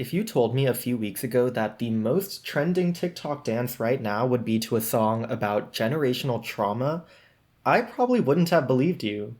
If you told me a few weeks ago that the most trending TikTok dance right now would be to a song about generational trauma, I probably wouldn't have believed you.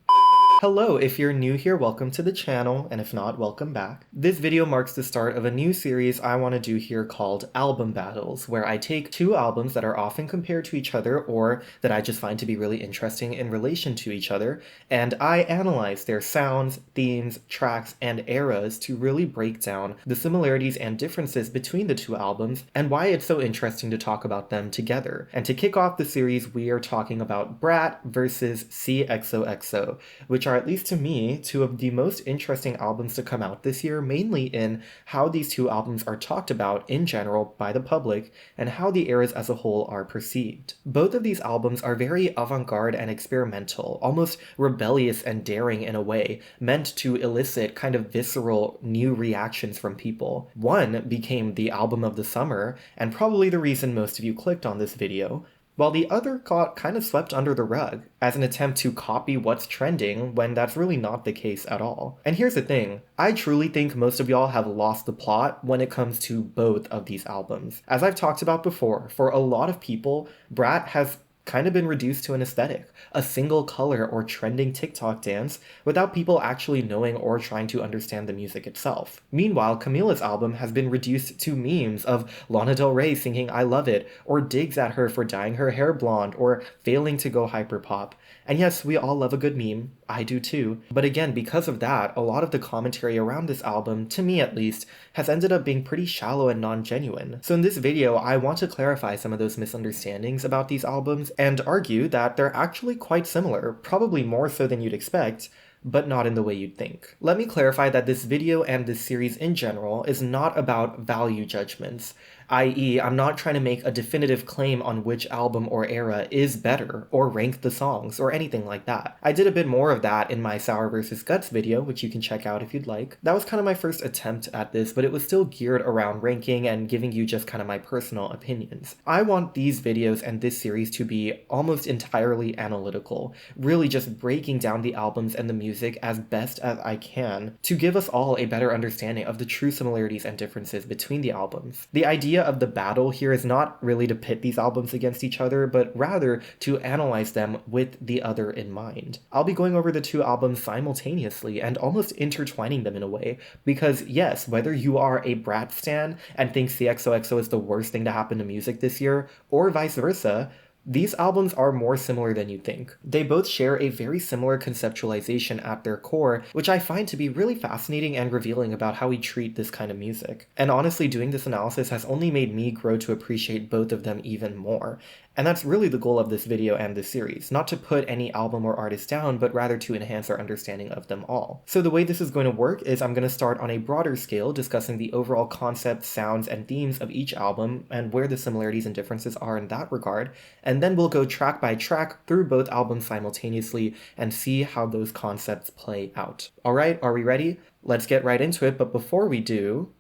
Hello, if you're new here, welcome to the channel, and if not, welcome back. This video marks the start of a new series I want to do here called Album Battles, where I take two albums that are often compared to each other or that I just find to be really interesting in relation to each other, and I analyze their sounds, themes, tracks, and eras to really break down the similarities and differences between the two albums and why it's so interesting to talk about them together. And to kick off the series, we are talking about BRAT versus C XOXO, which are, at least to me, two of the most interesting albums to come out this year, mainly in how these two albums are talked about in general by the public and how the eras as a whole are perceived. Both of these albums are very avant-garde and experimental, almost rebellious and daring in a way, meant to elicit kind of visceral new reactions from people. One became the album of the summer, and probably the reason most of you clicked on this video, while the other got kind of swept under the rug as an attempt to copy what's trending when that's really not the case at all. And here's the thing, I truly think most of y'all have lost the plot when it comes to both of these albums. As I've talked about before, for a lot of people, BRAT has kind of been reduced to an aesthetic, a single color or trending TikTok dance without people actually knowing or trying to understand the music itself. Meanwhile, Camila's album has been reduced to memes of Lana Del Rey singing I Love It, or digs at her for dyeing her hair blonde or failing to go hyperpop. And yes, we all love a good meme, I do too, but again, because of that, a lot of the commentary around this album, to me at least, has ended up being pretty shallow and non-genuine. So in this video, I want to clarify some of those misunderstandings about these albums and argue that they're actually quite similar, probably more so than you'd expect, but not in the way you'd think. Let me clarify that this video and this series in general is not about value judgments, i.e., I'm not trying to make a definitive claim on which album or era is better, or rank the songs, or anything like that. I did a bit more of that in my Sour vs. Guts video, which you can check out if you'd like. That was kind of my first attempt at this, but it was still geared around ranking and giving you just kind of my personal opinions. I want these videos and this series to be almost entirely analytical, really just breaking down the albums and the music as best as I can to give us all a better understanding of the true similarities and differences between the albums. The idea of the battle here is not really to pit these albums against each other, but rather to analyze them with the other in mind. I'll be going over the two albums simultaneously and almost intertwining them in a way, because yes, whether you are a BRAT stan and think C XOXO is the worst thing to happen to music this year, or vice versa, these albums are more similar than you think. They both share a very similar conceptualization at their core, which I find to be really fascinating and revealing about how we treat this kind of music. And honestly, doing this analysis has only made me grow to appreciate both of them even more. And that's really the goal of this video and this series, not to put any album or artist down, but rather to enhance our understanding of them all. So the way this is going to work is I'm going to start on a broader scale, discussing the overall concepts, sounds, and themes of each album, and where the similarities and differences are in that regard, and then we'll go track by track through both albums simultaneously and see how those concepts play out. Alright, are we ready? Let's get right into it, but before we do...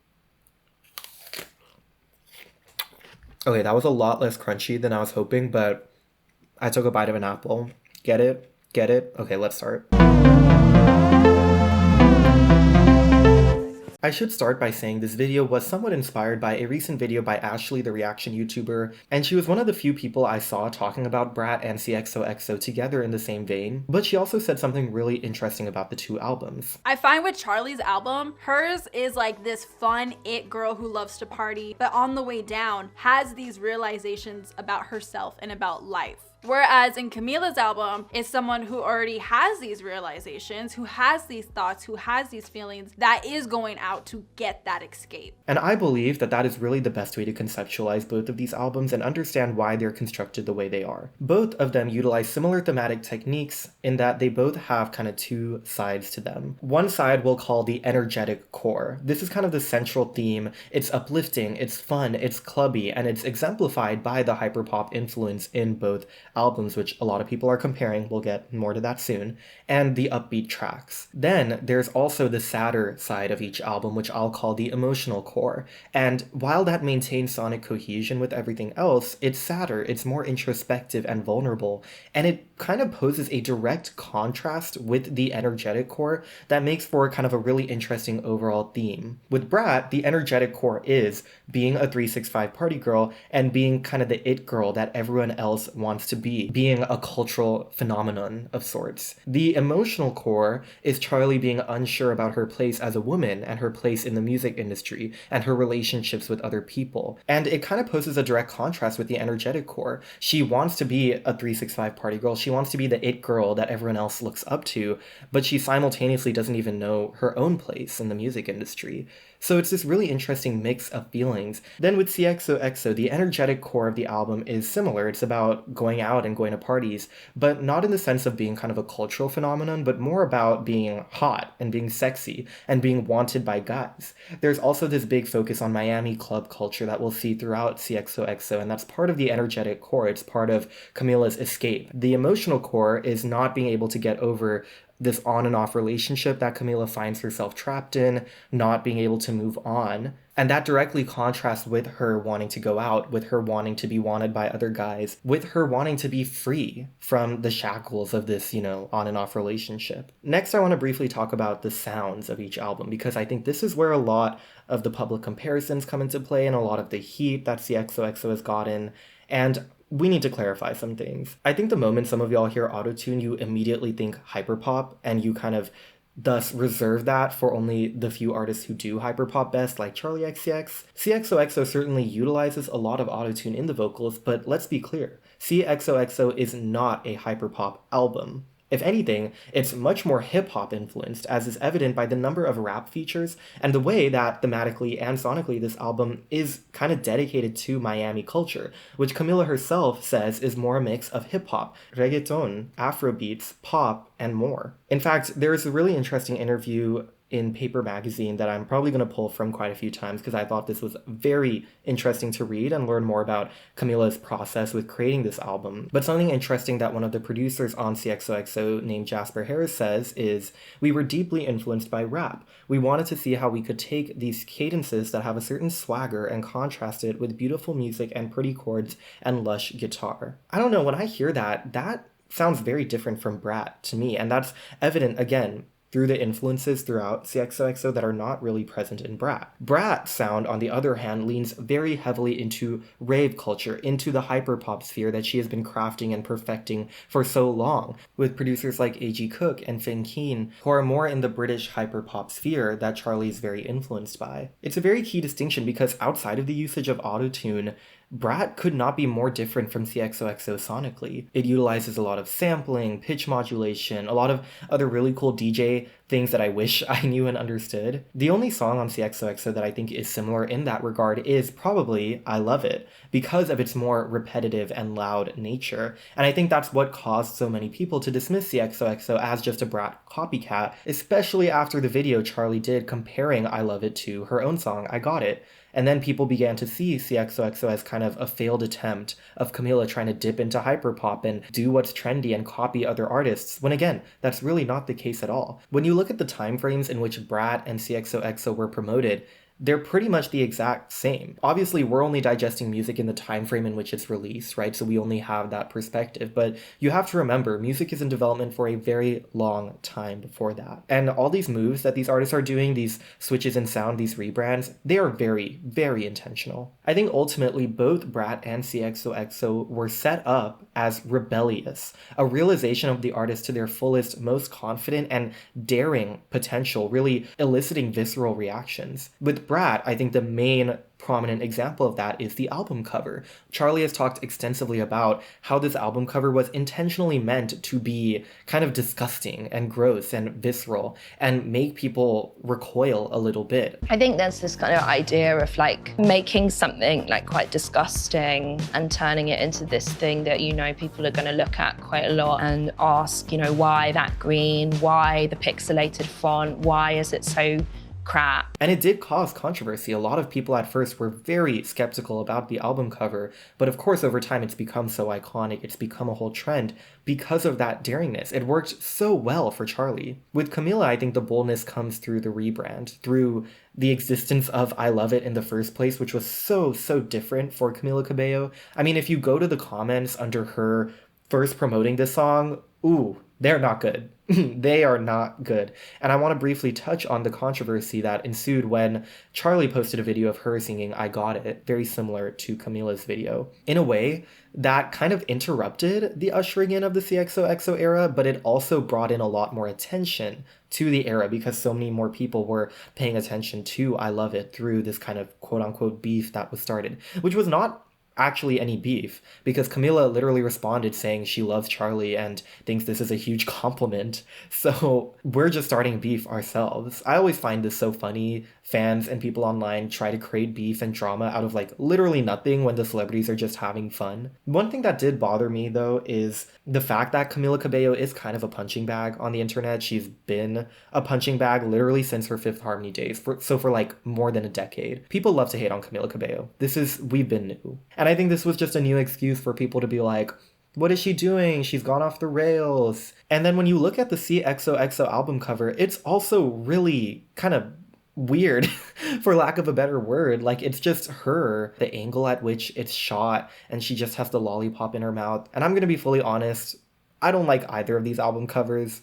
Okay, that was a lot less crunchy than I was hoping, but I took a bite of an apple. Get it? Get it? Okay, let's start. I should start by saying this video was somewhat inspired by a recent video by Ashley, the reaction YouTuber, and she was one of the few people I saw talking about BRAT and C XOXO together in the same vein, but she also said something really interesting about the two albums. I find with Charli's album, hers is like this fun it girl who loves to party, but on the way down has these realizations about herself and about life. Whereas in Camila's album is someone who already has these realizations, who has these thoughts, who has these feelings, that is going out to get that escape. And I believe that that is really the best way to conceptualize both of these albums and understand why they're constructed the way they are. Both of them utilize similar thematic techniques in that they both have kind of two sides to them. One side we'll call the energetic core. This is kind of the central theme. It's uplifting, it's fun, it's clubby, and it's exemplified by the hyperpop influence in both albums, which a lot of people are comparing, we'll get more to that soon, and the upbeat tracks. Then there's also the sadder side of each album, which I'll call the emotional core. And while that maintains sonic cohesion with everything else, it's sadder, it's more introspective and vulnerable, and it kind of poses a direct contrast with the energetic core that makes for kind of a really interesting overall theme. With Brat, the energetic core is being a 365 party girl and being kind of the it girl that everyone else wants to be, being a cultural phenomenon of sorts. The emotional core is Charlie being unsure about her place as a woman and her place in the music industry and her relationships with other people. And it kind of poses a direct contrast with the energetic core. She wants to be a 365 party girl. She wants to be the it girl that everyone else looks up to, but she simultaneously doesn't even know her own place in the music industry. So it's this really interesting mix of feelings. Then with CXOXO, the energetic core of the album is similar. It's about going out and going to parties, but not in the sense of being kind of a cultural phenomenon, but more about being hot and being sexy and being wanted by guys. There's also this big focus on Miami club culture that we'll see throughout CXOXO, and that's part of the energetic core. It's part of Camila's escape. The emotional core is not being able to get over this on and off relationship that Camila finds herself trapped in, not being able to move on. And that directly contrasts with her wanting to go out, with her wanting to be wanted by other guys, with her wanting to be free from the shackles of this, on and off relationship. Next, I want to briefly talk about the sounds of each album, because I think this is where a lot of the public comparisons come into play and a lot of the heat that CXOXO has gotten. And we need to clarify some things. I think the moment some of y'all hear autotune, you immediately think hyperpop, and you kind of thus reserve that for only the few artists who do hyperpop best, like Charli XCX. CXOXO certainly utilizes a lot of autotune in the vocals, but let's be clear, CXOXO is not a hyperpop album. If anything, it's much more hip-hop influenced, as is evident by the number of rap features and the way that thematically and sonically this album is kind of dedicated to Miami culture, which Camila herself says is more a mix of hip-hop, reggaeton, Afrobeats, pop, and more. In fact, there is a really interesting interview in Paper Magazine that I'm probably going to pull from quite a few times because I thought this was very interesting to read and learn more about Camila's process with creating this album. But something interesting that one of the producers on CXOXO named Jasper Harris says is, "We were deeply influenced by rap. We wanted to see how we could take these cadences that have a certain swagger and contrast it with beautiful music and pretty chords and lush guitar." I don't know, when I hear that sounds very different from Brat to me, and that's evident, again, through the influences throughout CXOXO that are not really present in Brat. Brat's sound, on the other hand, leans very heavily into rave culture, into the hyperpop sphere that she has been crafting and perfecting for so long, with producers like A.G. Cook and Finn Keen, who are more in the British hyperpop sphere that Charli is very influenced by. It's a very key distinction because outside of the usage of autotune, Brat could not be more different from CXOXO sonically. It utilizes a lot of sampling, pitch modulation, a lot of other really cool DJ things that I wish I knew and understood. The only song on CXOXO that I think is similar in that regard is probably I Love It, because of its more repetitive and loud nature. And I think that's what caused so many people to dismiss CXOXO as just a Brat copycat, especially after the video Charli did comparing I Love It to her own song, I Got It. And then people began to see CXOXO as kind of a failed attempt of Camila trying to dip into hyperpop and do what's trendy and copy other artists, when again, that's really not the case at all. When you look at the timeframes in which Brat and CXOXO were promoted, they're pretty much the exact same. Obviously, we're only digesting music in the time frame in which it's released, right? So we only have that perspective. But you have to remember, music is in development for a very long time before that. And all these moves that these artists are doing, these switches in sound, these rebrands, they are very, very intentional. I think ultimately both Brat and CXOXO were set up as rebellious, a realization of the artist to their fullest, most confident and daring potential, really eliciting visceral reactions. With Brat, I think the main prominent example of that is the album cover. Charli has talked extensively about how this album cover was intentionally meant to be kind of disgusting and gross and visceral and make people recoil a little bit. I think there's this kind of idea of like making something like quite disgusting and turning it into this thing that people are going to look at quite a lot and ask, why that green, why the pixelated font, why is it so crap. And it did cause controversy. A lot of people at first were very skeptical about the album cover, but of course over time it's become so iconic, it's become a whole trend because of that daringness. It worked so well for Charlie. With Camila, I think the boldness comes through the rebrand, through the existence of I Love It in the first place, which was so different for Camila Cabello. I mean, if you go to the comments under her first promoting this song, ooh, they're not good. They are not good. And I want to briefly touch on the controversy that ensued when Charlie posted a video of her singing I Got It, very similar to Camila's video. In a way, that kind of interrupted the ushering in of the CXOXO era, but it also brought in a lot more attention to the era because so many more people were paying attention to I Love It through this kind of quote-unquote beef that was started, which was not actually any beef because Camila literally responded saying she loves Charlie and thinks this is a huge compliment. So we're just starting beef ourselves. I always find this so funny. Fans and people online try to create beef and drama out of like literally nothing when the celebrities are just having fun. One thing that did bother me though is the fact that Camila Cabello is kind of a punching bag on the internet. She's been a punching bag literally since her Fifth Harmony days. For like more than a decade. People love to hate on Camila Cabello. We've been new. And I think this was just a new excuse for people to be like, what is she doing? She's gone off the rails. And then when you look at the CXOXO album cover, it's also really kind of weird, for lack of a better word. Like, it's just her, the angle at which it's shot, and she just has the lollipop in her mouth. And I'm gonna be fully honest, I don't like either of these album covers.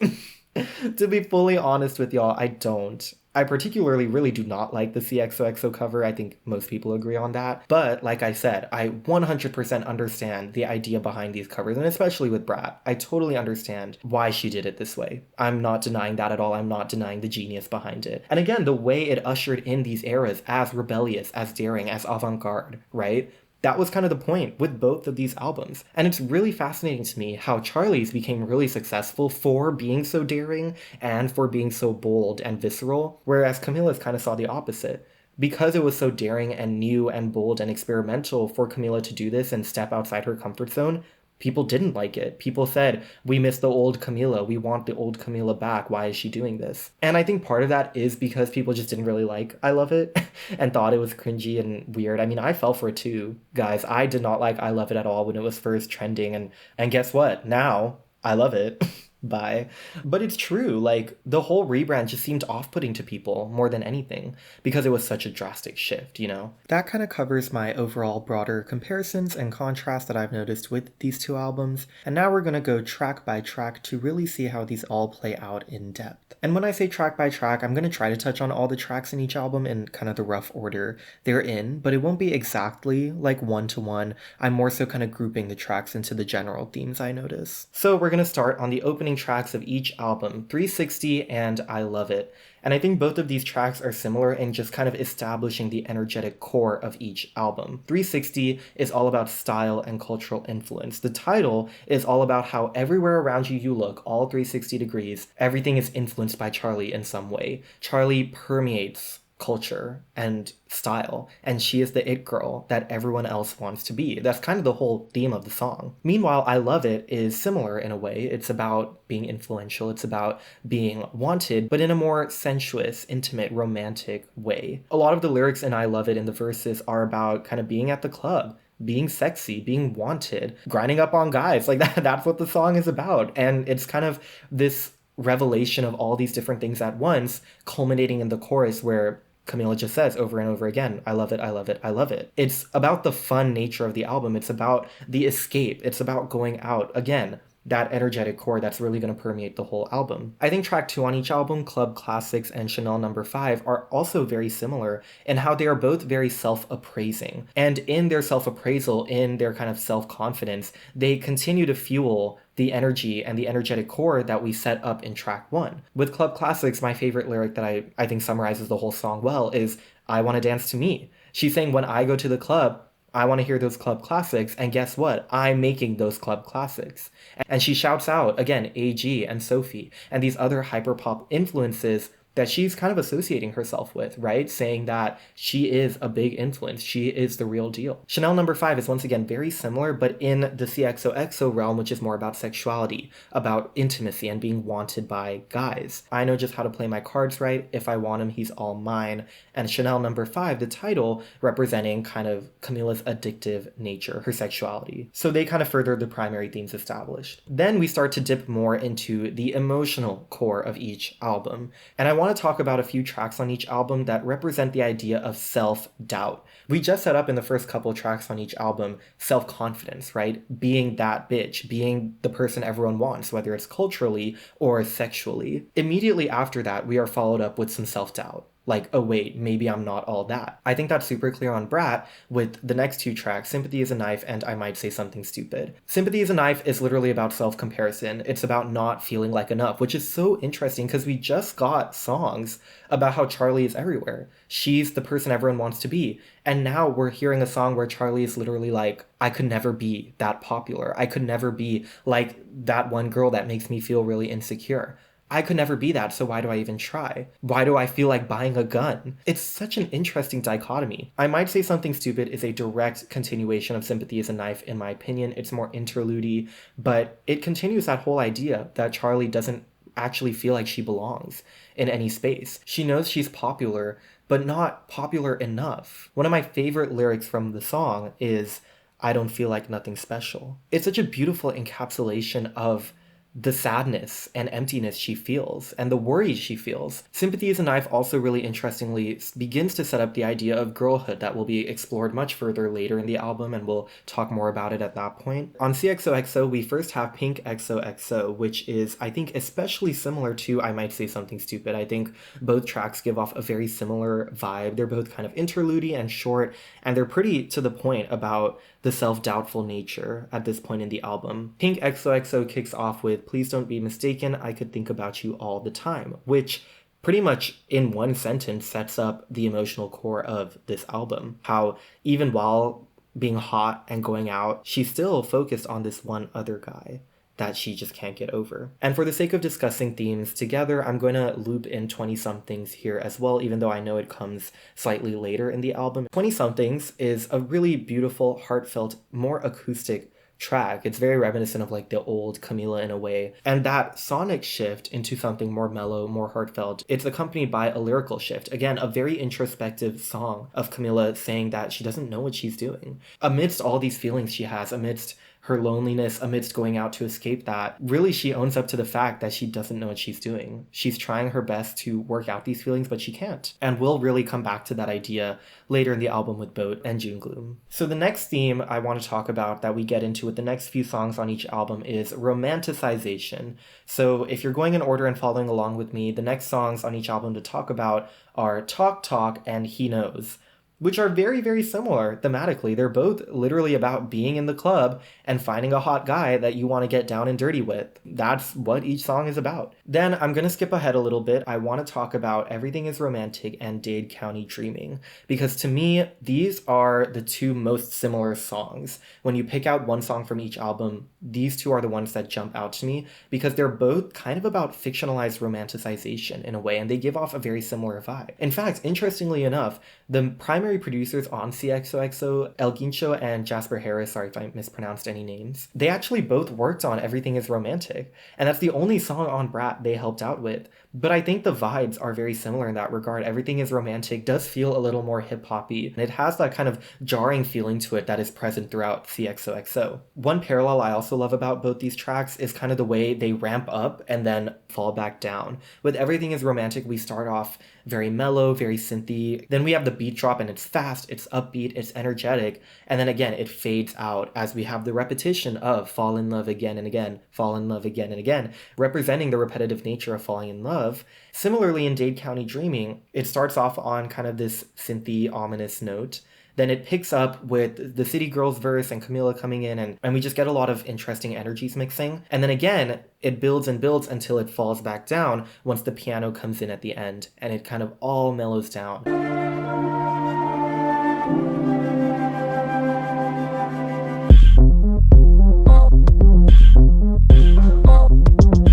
To be fully honest with y'all, I don't. I particularly really do not like the CXOXO cover. I think most people agree on that. But like I said, I 100% understand the idea behind these covers, and especially with Brat. I totally understand why she did it this way. I'm not denying that at all. I'm not denying the genius behind it. And again, the way it ushered in these eras as rebellious, as daring, as avant-garde, right? That was kind of the point with both of these albums. And it's really fascinating to me how Charlie's became really successful for being so daring and for being so bold and visceral, whereas Camila's kind of saw the opposite. Because it was so daring and new and bold and experimental for Camila to do this and step outside her comfort zone, people didn't like it. People said, we miss the old Camila. We want the old Camila back. Why is she doing this? And I think part of that is because people just didn't really like I Love It and thought it was cringy and weird. I mean, I fell for it too, guys. I did not like I Love It at all when it was first trending. And guess what? Now, I love it. Bye. But it's true, like, the whole rebrand just seemed off-putting to people more than anything because it was such a drastic shift, you know? That kind of covers my overall broader comparisons and contrasts that I've noticed with these two albums, and now we're gonna go track by track to really see how these all play out in depth. And when I say track by track, I'm gonna try to touch on all the tracks in each album in kind of the rough order they're in, but it won't be exactly like one-to-one. I'm more so kind of grouping the tracks into the general themes I notice. So we're gonna start on the opening tracks of each album, 360 and I Love It. And I think both of these tracks are similar in just kind of establishing the energetic core of each album. 360 is all about style and cultural influence. The title is all about how everywhere around you look, all 360 degrees, everything is influenced by Charlie in some way. Charlie permeates culture and style, and she is the it girl that everyone else wants to be. That's kind of the whole theme of the song. Meanwhile, I Love It is similar in a way. It's about being influential, it's about being wanted, but in a more sensuous, intimate, romantic way. A lot of the lyrics in I Love It in the verses are about kind of being at the club, being sexy, being wanted, grinding up on guys. Like that's what the song is about. And it's kind of this revelation of all these different things at once, culminating in the chorus where Camila just says over and over again, I love it, I love it, I love it. It's about the fun nature of the album. It's about the escape. It's about going out. Again, that energetic core that's really going to permeate the whole album. I think track 2 on each album, Club Classics and Chanel No. 5, are also very similar in how they are both very self-appraising. And in their self-appraisal, in their kind of self-confidence, they continue to fuel the energy and the energetic core that we set up in track 1. With Club Classics, my favorite lyric that I think summarizes the whole song well is, I want to dance to me. She's saying, when I go to the club, I want to hear those club classics, and guess what? I'm making those club classics. And she shouts out, again, AG and Sophie, and these other hyperpop influences that she's kind of associating herself with, right? Saying that she is a big influence. She is the real deal. Chanel number 5 is once again very similar, but in the CXOXO realm, which is more about sexuality, about intimacy and being wanted by guys. I know just how to play my cards right. If I want him, he's all mine. And Chanel number 5, the title, representing kind of Camila's addictive nature, her sexuality. So they kind of further the primary themes established. Then we start to dip more into the emotional core of each album. And I want to talk about a few tracks on each album that represent the idea of self-doubt. We just set up in the first couple tracks on each album self-confidence, right? Being that bitch, being the person everyone wants, whether it's culturally or sexually. Immediately after that, we are followed up with some self-doubt. Like, oh wait, maybe I'm not all that. I think that's super clear on BRAT with the next 2 tracks, Sympathy is a Knife and I Might Say Something Stupid. Sympathy is a Knife is literally about self-comparison. It's about not feeling like enough, which is so interesting because we just got songs about how Charlie is everywhere. She's the person everyone wants to be. And now we're hearing a song where Charlie is literally like, I could never be that popular. I could never be like that one girl that makes me feel really insecure. I could never be that, so why do I even try? Why do I feel like buying a gun? It's such an interesting dichotomy. I Might Say Something Stupid is a direct continuation of Sympathy is a Knife, in my opinion. It's more interlude-y, but it continues that whole idea that Charlie doesn't actually feel like she belongs in any space. She knows she's popular, but not popular enough. One of my favorite lyrics from the song is, I don't feel like nothing special. It's such a beautiful encapsulation of the sadness and emptiness she feels and the worries she feels. Sympathy is a Knife also really interestingly begins to set up the idea of girlhood that will be explored much further later in the album, and we'll talk more about it at that point. On CXOXO, we first have Pink XOXO, which is, I think, especially similar to I Might Say Something Stupid. I think both tracks give off a very similar vibe. They're both kind of interlude-y and short, and they're pretty to the point about the self-doubtful nature at this point in the album. Pink XOXO kicks off with Please Don't Be Mistaken, I Could Think About You All the Time, which pretty much in one sentence sets up the emotional core of this album. How even while being hot and going out, she's still focused on this one other guy that she just can't get over. And for the sake of discussing themes together, I'm going to loop in 20-somethings here as well, even though I know it comes slightly later in the album. 20-somethings is a really beautiful, heartfelt, more acoustic track. It's very reminiscent of like the old Camila in a way. And that sonic shift into something more mellow, more heartfelt, it's accompanied by a lyrical shift. Again, a very introspective song of Camila saying that she doesn't know what she's doing. Amidst all these feelings she has, amidst her loneliness, amidst going out to escape that, really she owns up to the fact that she doesn't know what she's doing. She's trying her best to work out these feelings, but she can't. And we'll really come back to that idea later in the album with B.O.A.T and June Gloom. So the next theme I want to talk about that we get into with the next few songs on each album is romanticization. So if you're going in order and following along with me, the next songs on each album to talk about are Talk Talk and He Knows, which are very, very similar thematically. They're both literally about being in the club and finding a hot guy that you want to get down and dirty with. That's what each song is about. Then I'm going to skip ahead a little bit. I want to talk about Everything is Romantic and Dade County Dreaming, because to me, these are the two most similar songs. When you pick out one song from each album, these two are the ones that jump out to me because they're both kind of about fictionalized romanticization in a way, and they give off a very similar vibe. In fact, interestingly enough, the primary producers on CXOXO, El Guincho and Jasper Harris, sorry if I mispronounced any names, they actually both worked on Everything is Romantic, and that's the only song on BRAT they helped out with. But I think the vibes are very similar in that regard. Everything is Romantic does feel a little more hip-hoppy, and it has that kind of jarring feeling to it that is present throughout CXOXO. One parallel I also love about both these tracks is kind of the way they ramp up and then fall back down. With Everything is Romantic, we start off very mellow, very synthy. Then we have the beat drop and it's fast, it's upbeat, it's energetic. And then again, it fades out as we have the repetition of fall in love again and again, fall in love again and again, representing the repetitive nature of falling in love. Similarly, in Dade County Dreaming, it starts off on kind of this synthy, ominous note. Then it picks up with the City Girls verse and Camila coming in, and we just get a lot of interesting energies mixing. And then again, it builds and builds until it falls back down once the piano comes in at the end, and it kind of all mellows down.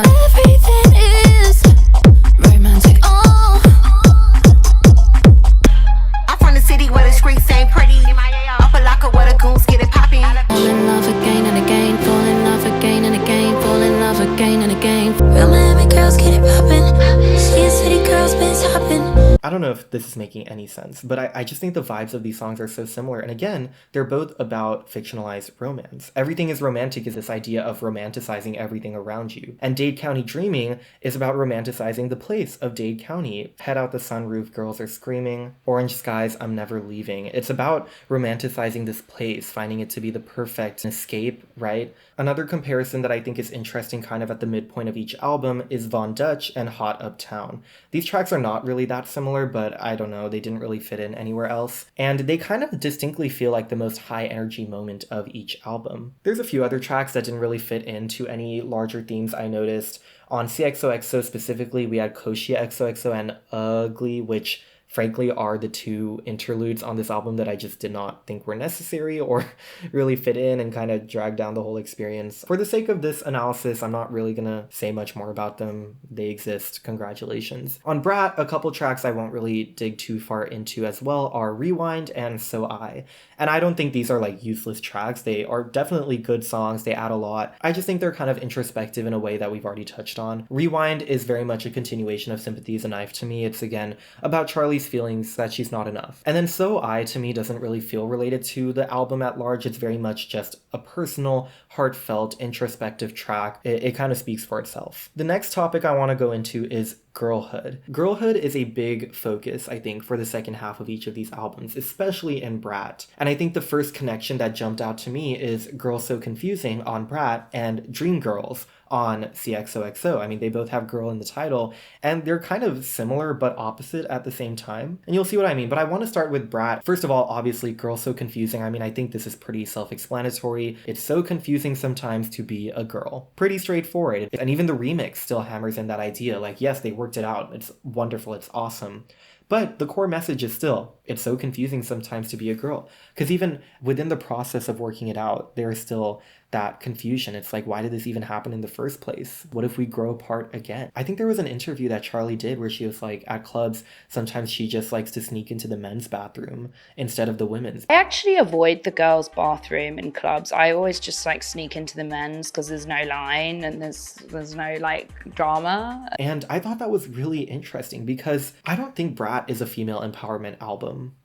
Everything is romantic, oh. where the streets ain't pretty. Up a locker where the goons get it poppin'. Fall in love again and again, fall in love again and again, fall in love again and again. Real Miami girls get it poppin', Sea City girls been hoppin'. I don't know if this is making any sense, but I just think the vibes of these songs are so similar. And again, they're both about fictionalized romance. Everything is Romantic is this idea of romanticizing everything around you. And Dade County Dreaming is about romanticizing the place of Dade County. Head out the sunroof, girls are screaming. Orange skies, I'm never leaving. It's about romanticizing this place, finding it to be the perfect escape, right? Another comparison that I think is interesting kind of at the midpoint of each album is Von Dutch and Hot Uptown. These tracks are not really that similar, but I don't know, they didn't really fit in anywhere else. And they kind of distinctly feel like the most high energy moment of each album. There's a few other tracks that didn't really fit into any larger themes I noticed. On CXOXO specifically, we had Koshia XOXO and Ugly, which frankly are the two interludes on this album that I just did not think were necessary or really fit in and kind of drag down the whole experience. For the sake of this analysis, I'm not really gonna say much more about them. They exist, congratulations. On BRAT, a couple tracks I won't really dig too far into as well are Rewind and So I. And I don't think these are like useless tracks. They are definitely good songs, they add a lot. I just think they're kind of introspective in a way that we've already touched on. Rewind is very much a continuation of Sympathy is a Knife to me. It's again about Charlie's feelings that she's not enough. And then So I, to me, doesn't really feel related to the album at large. It's very much just a personal, heartfelt, introspective track. It kind of speaks for itself. The next topic I want to go into is girlhood. Girlhood is a big focus, I think, for the second half of each of these albums, especially in BRAT. And I think the first connection that jumped out to me is Girls So Confusing on BRAT and Dream Girls on CXOXO. I mean, they both have girl in the title, and they're kind of similar but opposite at the same time. And you'll see what I mean, but I want to start with BRAT. First of all, obviously, Girl So Confusing. I mean, I think this is pretty self-explanatory. It's so confusing sometimes to be a girl. Pretty straightforward. And even the remix still hammers in that idea. Like, yes, they worked it out. It's wonderful. It's awesome. But the core message is still, it's so confusing sometimes to be a girl. Because even within the process of working it out, there is still that confusion. It's like, why did this even happen in the first place? What if we grow apart again? I think there was an interview that Charlie did where she was like, at clubs, sometimes she just likes to sneak into the men's bathroom instead of the women's. I actually avoid the girls' bathroom in clubs. I always just like sneak into the men's because there's no line and there's no like drama. And I thought that was really interesting because I don't think BRAT is a female empowerment album.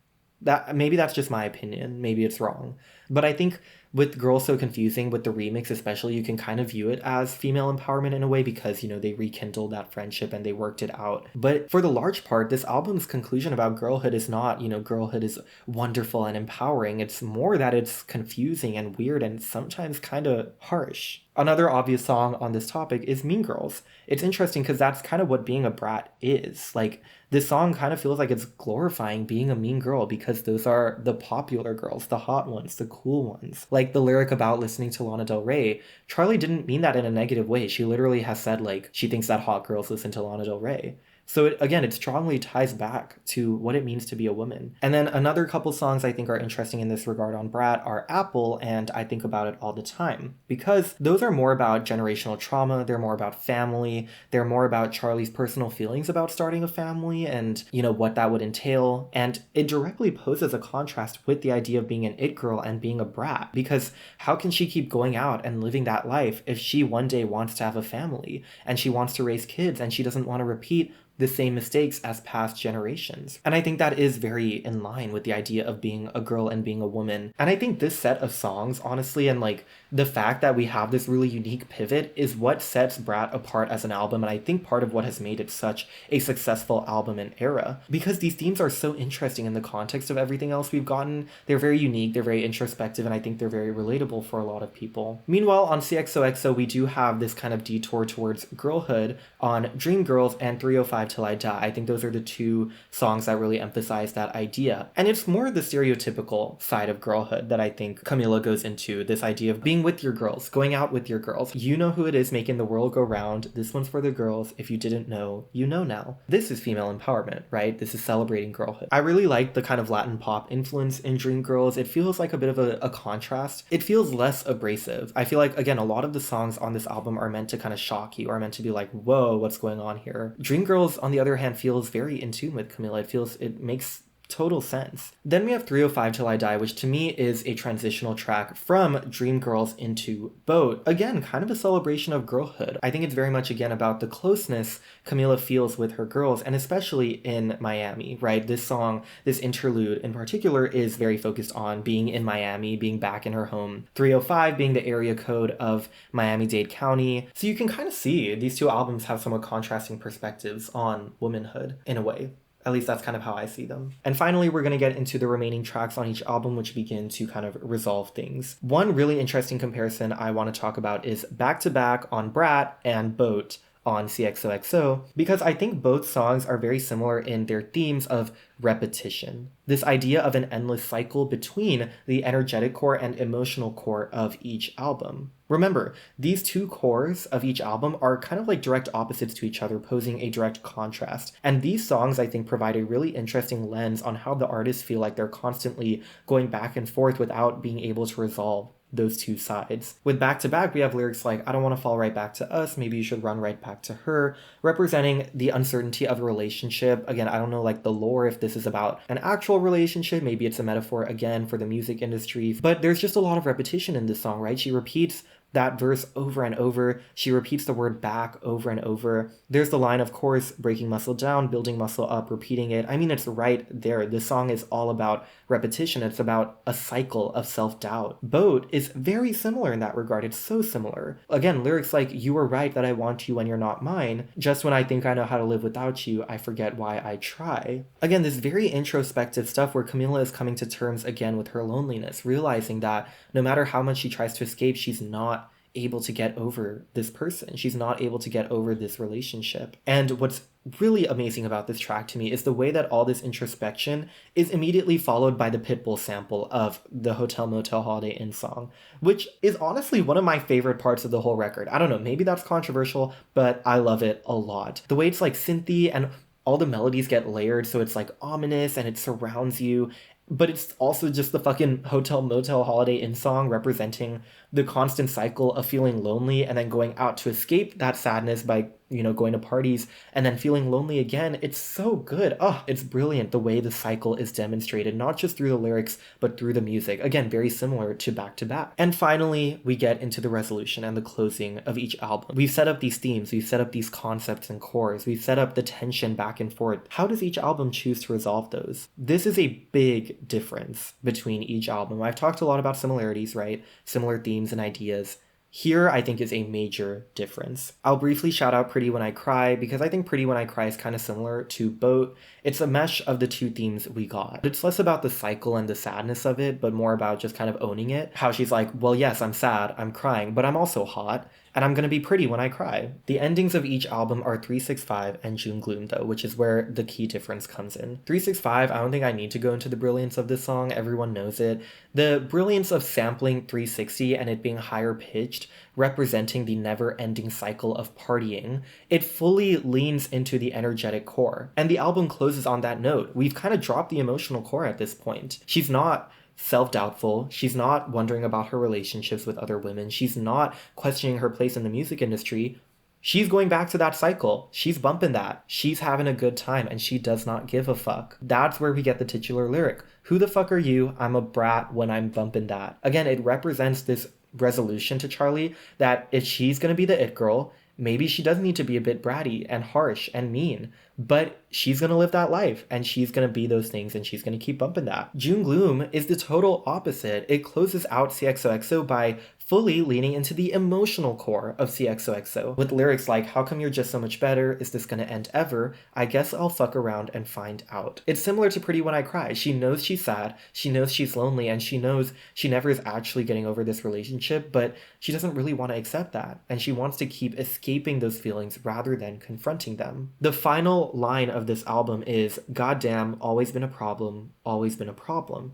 That maybe that's just my opinion. Maybe it's wrong. But I think with Girls So Confusing, with the remix especially, you can kind of view it as female empowerment in a way because, you know, they rekindled that friendship and they worked it out. But for the large part, this album's conclusion about girlhood is not, you know, girlhood is wonderful and empowering. It's more that it's confusing and weird and sometimes kind of harsh. Another obvious song on this topic is Mean Girls. It's interesting because that's kind of what being a brat is. Like, this song kind of feels like it's glorifying being a mean girl because those are the popular girls, the hot ones, the cool ones. Like the lyric about listening to Lana Del Rey, Charlie didn't mean that in a negative way. She literally has said, like, she thinks that hot girls listen to Lana Del Rey. So it strongly ties back to what it means to be a woman. And then another couple songs I think are interesting in this regard on BRAT are Apple and I Think About It All the Time. Because those are more about generational trauma, they're more about family, they're more about Charlie's personal feelings about starting a family and, you know, what that would entail. And it directly poses a contrast with the idea of being an it girl and being a brat. Because how can she keep going out and living that life if she one day wants to have a family and she wants to raise kids and she doesn't want to repeat the same mistakes as past generations? And I think that is very in line with the idea of being a girl and being a woman. And I think this set of songs, honestly, and like the fact that we have this really unique pivot is what sets BRAT apart as an album, and I think part of what has made it such a successful album and era. Because these themes are so interesting in the context of everything else we've gotten. They're very unique, they're very introspective, and I think they're very relatable for a lot of people. Meanwhile, on CXOXO, we do have this kind of detour towards girlhood on Dream Girls and 305 Till I Die. I think those are the two songs that really emphasize that idea. And it's more the stereotypical side of girlhood that I think Camila goes into, this idea of being with your girls, going out with your girls. You know who it is making the world go round. This one's for the girls. If you didn't know, you know now. This is female empowerment, right? This is celebrating girlhood. I really like the kind of Latin pop influence in Dream Girls. It feels like a bit of a contrast. It feels less abrasive. I feel like, again, a lot of the songs on this album are meant to kind of shock you, are meant to be like, whoa, what's going on here? Dream Girls, on the other hand, feels very in tune with Camila. It makes total sense. Then we have 305 Till I Die, which to me is a transitional track from Dreamgirls into B.O.A.T. Again, kind of a celebration of girlhood. I think it's very much, again, about the closeness Camila feels with her girls, and especially in Miami, right? This song, this interlude in particular, is very focused on being in Miami, being back in her home. 305 being the area code of Miami-Dade County. So you can kind of see these two albums have somewhat contrasting perspectives on womanhood in a way. At least that's kind of how I see them. And finally, we're going to get into the remaining tracks on each album, which begin to kind of resolve things. One really interesting comparison I want to talk about is Back to Back on BRAT and B.O.A.T on C XOXO, because I think both songs are very similar in their themes of repetition. This idea of an endless cycle between the energetic core and emotional core of each album. Remember, these two cores of each album are kind of like direct opposites to each other, posing a direct contrast. And these songs, I think, provide a really interesting lens on how the artists feel like they're constantly going back and forth without being able to resolve those two sides. With Back to Back, we have lyrics like, I don't want to fall right back to us, maybe you should run right back to her, representing the uncertainty of a relationship. Again, I don't know like the lore if this is about an actual relationship, maybe it's a metaphor again for the music industry, but there's just a lot of repetition in this song, right? She repeats that verse over and over. She repeats the word back over and over. There's the line, of course, breaking muscle down, building muscle up, repeating it. I mean, it's right there. This song is all about repetition. It's about a cycle of self-doubt. B.O.A.T is very similar in that regard. It's so similar. Again, lyrics like, you were right that I want you when you're not mine. Just when I think I know how to live without you, I forget why I try. Again, this very introspective stuff where Camila is coming to terms again with her loneliness, realizing that no matter how much she tries to escape, she's not able to get over this person. She's not able to get over this relationship. And what's really amazing about this track to me is the way that all this introspection is immediately followed by the Pitbull sample of the Hotel Motel Holiday Inn song, which is honestly one of my favorite parts of the whole record. I don't know, maybe that's controversial, but I love it a lot. The way it's like synthy and all the melodies get layered, so it's like ominous and it surrounds you. But it's also just the fucking Hotel Motel Holiday Inn song representing the constant cycle of feeling lonely and then going out to escape that sadness by, going to parties and then feeling lonely again. It's so good. Oh, it's brilliant the way the cycle is demonstrated, not just through the lyrics, but through the music. Again, very similar to Back to Back. And finally, we get into the resolution and the closing of each album. We've set up these themes, we've set up these concepts and cores, we've set up the tension back and forth. How does each album choose to resolve those? This is a big difference between each album. I've talked a lot about similarities, right? Similar themes and ideas. Here, I think, is a major difference. I'll briefly shout out Pretty When I Cry because I think Pretty When I Cry is kind of similar to B.O.A.T. It's a mesh of the two themes we got. It's less about the cycle and the sadness of it, but more about just kind of owning it. How she's like, well, yes, I'm sad, I'm crying, but I'm also hot, and I'm gonna be pretty when I cry. The endings of each album are 365 and June Gloom though, which is where the key difference comes in. 365, I don't think I need to go into the brilliance of this song, everyone knows it. The brilliance of sampling 360 and it being higher pitched, representing the never-ending cycle of partying, it fully leans into the energetic core. And the album closes on that note. We've kind of dropped the emotional core at this point. She's not self-doubtful. She's not wondering about her relationships with other women. She's not questioning her place in the music industry. She's going back to that cycle. She's bumping that. She's having a good time and she does not give a fuck. That's where we get the titular lyric. Who the fuck are you? I'm a brat when I'm bumping that. Again, it represents this resolution to Charlie that if she's gonna be the it girl, maybe she does need to be a bit bratty and harsh and mean, but she's gonna live that life and she's gonna be those things and she's gonna keep bumping that. June Gloom is the total opposite. It closes out CXOXO by fully leaning into the emotional core of CXOXO with lyrics like, how come you're just so much better? Is this gonna end ever? I guess I'll fuck around and find out. It's similar to Pretty When I Cry. She knows she's sad, she knows she's lonely, and she knows she never is actually getting over this relationship, but she doesn't really want to accept that. And she wants to keep escaping those feelings rather than confronting them. The final line of this album is, goddamn, always been a problem,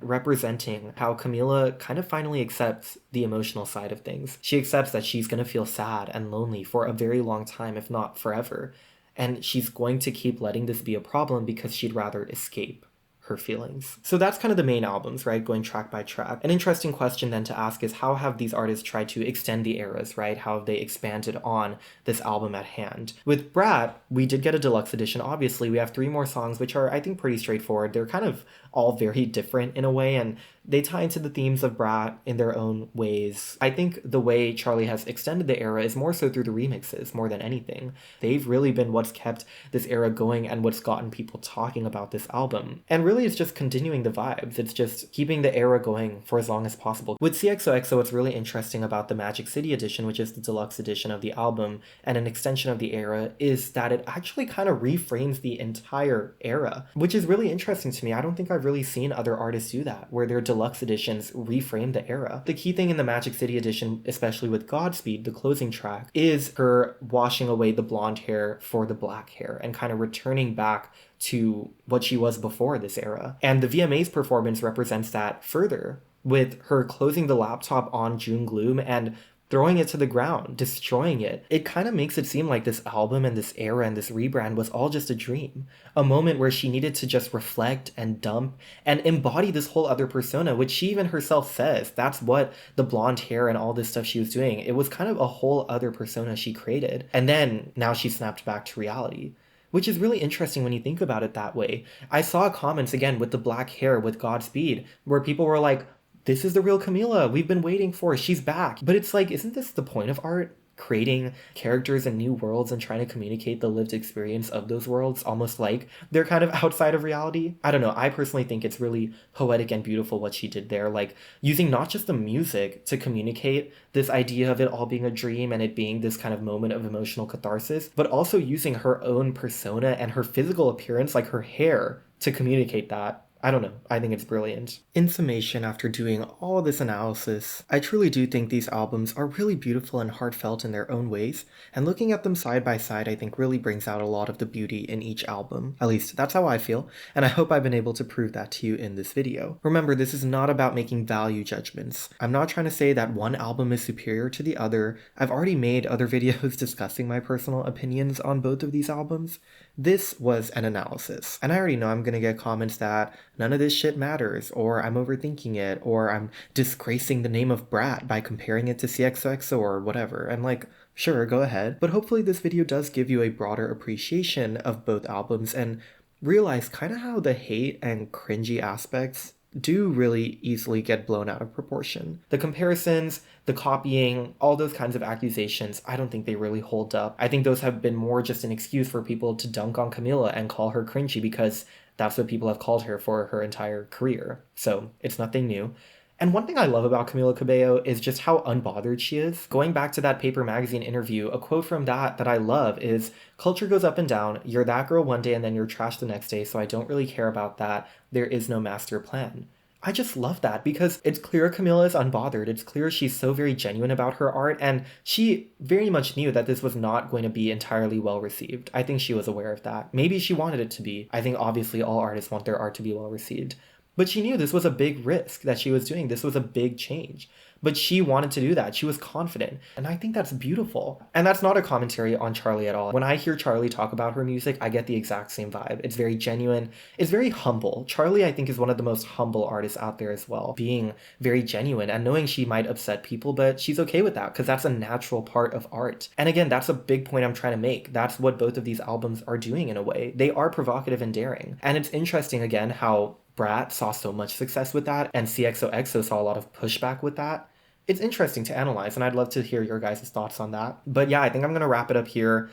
representing how Camila kind of finally accepts the emotional side of things. She accepts that she's going to feel sad and lonely for a very long time, if not forever. And she's going to keep letting this be a problem because she'd rather escape her feelings. So that's kind of the main albums, right? Going track by track. An interesting question then to ask is how have these artists tried to extend the eras, right? How have they expanded on this album at hand? With BRAT, we did get a deluxe edition. Obviously, we have 3 more songs, which are, I think, pretty straightforward. They're kind of all very different in a way, and they tie into the themes of BRAT in their own ways. I think the way Charlie has extended the era is more so through the remixes more than anything. They've really been what's kept this era going and what's gotten people talking about this album. And really it's just continuing the vibes. It's just keeping the era going for as long as possible. With CXOXO, what's really interesting about the Magic City edition, which is the deluxe edition of the album and an extension of the era, is that it actually kind of reframes the entire era, which is really interesting to me. I don't think I've really seen other artists do that, where their deluxe editions reframe the era. The key thing in the Magic City edition, especially with Godspeed, the closing track, is her washing away the blonde hair for the black hair and kind of returning back to what she was before this era. And the VMA's performance represents that further, with her closing the laptop on June Gloom and throwing it to the ground, destroying it. It kind of makes it seem like this album and this era and this rebrand was all just a dream. A moment where she needed to just reflect and dump and embody this whole other persona, which she even herself says. That's what the blonde hair and all this stuff she was doing. It was kind of a whole other persona she created. And then now she snapped back to reality, which is really interesting when you think about it that way. I saw comments again with the black hair with Godspeed where people were like, this is the real Camila we've been waiting for. She's back. But it's like, isn't this the point of art? Creating characters and new worlds and trying to communicate the lived experience of those worlds, almost like they're kind of outside of reality. I don't know. I personally think it's really poetic and beautiful what she did there. Like using not just the music to communicate this idea of it all being a dream and it being this kind of moment of emotional catharsis, but also using her own persona and her physical appearance, like her hair, to communicate that. I don't know. I think it's brilliant. In summation, after doing all of this analysis, I truly do think these albums are really beautiful and heartfelt in their own ways, and looking at them side by side I think really brings out a lot of the beauty in each album. At least that's how I feel, and I hope I've been able to prove that to you in this video. Remember, this is not about making value judgments. I'm not trying to say that one album is superior to the other. I've already made other videos discussing my personal opinions on both of these albums. This was an analysis, and I already know I'm gonna get comments that none of this shit matters, or I'm overthinking it, or I'm disgracing the name of BRAT by comparing it to CXOXO or whatever. And like, sure, go ahead. But hopefully this video does give you a broader appreciation of both albums and realize kind of how the hate and cringy aspects do really easily get blown out of proportion. The comparisons, the copying, all those kinds of accusations, I don't think they really hold up. I think those have been more just an excuse for people to dunk on Camila and call her cringy because that's what people have called her for her entire career. So it's nothing new. And one thing I love about Camila Cabello is just how unbothered she is. Going back to that Paper Magazine interview, a quote from that I love is, "Culture goes up and down. You're that girl one day and then you're trash the next day, so I don't really care about that. There is no master plan." I just love that because it's clear Camila is unbothered. It's clear she's so very genuine about her art, and she very much knew that this was not going to be entirely well received. I think she was aware of that. Maybe she wanted it to be. I think obviously all artists want their art to be well received. But she knew this was a big risk that she was doing. This was a big change. But she wanted to do that. She was confident. And I think that's beautiful. And that's not a commentary on Charlie at all. When I hear Charlie talk about her music, I get the exact same vibe. It's very genuine. It's very humble. Charlie, I think, is one of the most humble artists out there as well. Being very genuine and knowing she might upset people, but she's okay with that because that's a natural part of art. And again, that's a big point I'm trying to make. That's what both of these albums are doing in a way. They are provocative and daring. And it's interesting, again, how BRAT saw so much success with that, and CXOXO saw a lot of pushback with that. It's interesting to analyze, and I'd love to hear your guys' thoughts on that. But yeah, I think I'm gonna wrap it up here.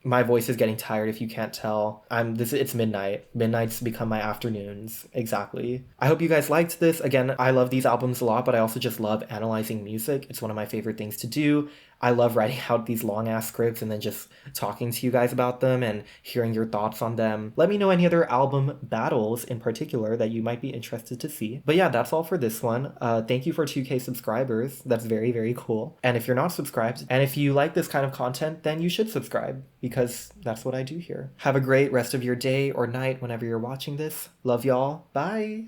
My voice is getting tired if you can't tell. It's midnight. Midnights become my afternoons. Exactly. I hope you guys liked this. Again, I love these albums a lot, but I also just love analyzing music. It's one of my favorite things to do. I love writing out these long ass scripts and then just talking to you guys about them and hearing your thoughts on them. Let me know any other album battles in particular that you might be interested to see. But yeah, that's all for this one. Thank you for 2K subscribers. That's very, very cool. And if you're not subscribed, and if you like this kind of content, then you should subscribe because that's what I do here. Have a great rest of your day or night whenever you're watching this. Love y'all. Bye.